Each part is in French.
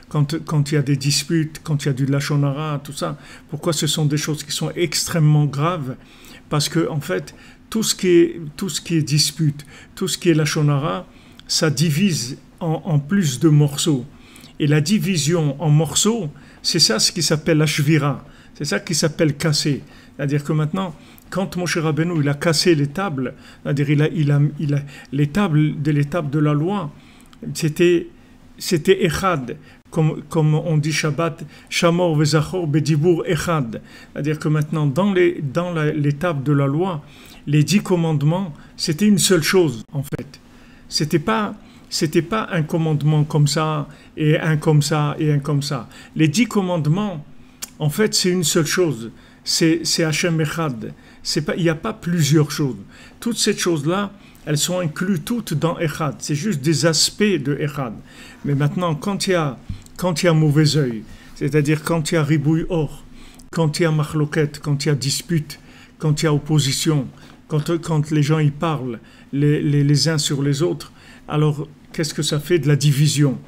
quand il y a des disputes, quand il y a du lachon hara, tout ça. Pourquoi ce sont des choses qui sont extrêmement graves? Parce que en fait, tout ce qui est dispute, tout ce qui est lachon hara, ça divise en plus de morceaux. Et la division en morceaux, c'est ça ce qui s'appelle la shvira. C'est ça qui s'appelle casser. C'est-à-dire que maintenant, quand Moshe Rabbeinu il a cassé les tables, c'est-à-dire les tables de la loi, c'était echad, comme on dit Shabbat, Shamor vezachor bedibur echad. C'est-à-dire que maintenant, dans les tables de la loi, les 10 commandements, c'était une seule chose, en fait. C'était pas un commandement comme ça, et un comme ça, et un comme ça. Les 10 commandements, en fait, c'est une seule chose. C'est Hashem Echad. Il n'y a pas plusieurs choses. Toutes ces choses-là, elles sont incluses toutes dans Echad. C'est juste des aspects de Echad. Mais maintenant, quand il y a mauvais œil, c'est-à-dire quand il y a ribouille or, quand il y a machloket, quand il y a dispute, quand il y a opposition, quand les gens y parlent les uns sur les autres, alors qu'est-ce que ça fait? De la division.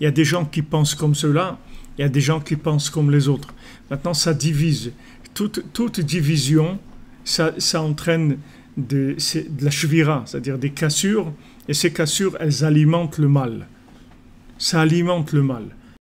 Il y a des gens qui pensent comme ceux-là, il y a des gens qui pensent comme les autres. Maintenant, ça divise. Toute division, ça entraîne de la shvira, c'est-à-dire des cassures, et ces cassures, elles alimentent le mal. Ça alimente le mal.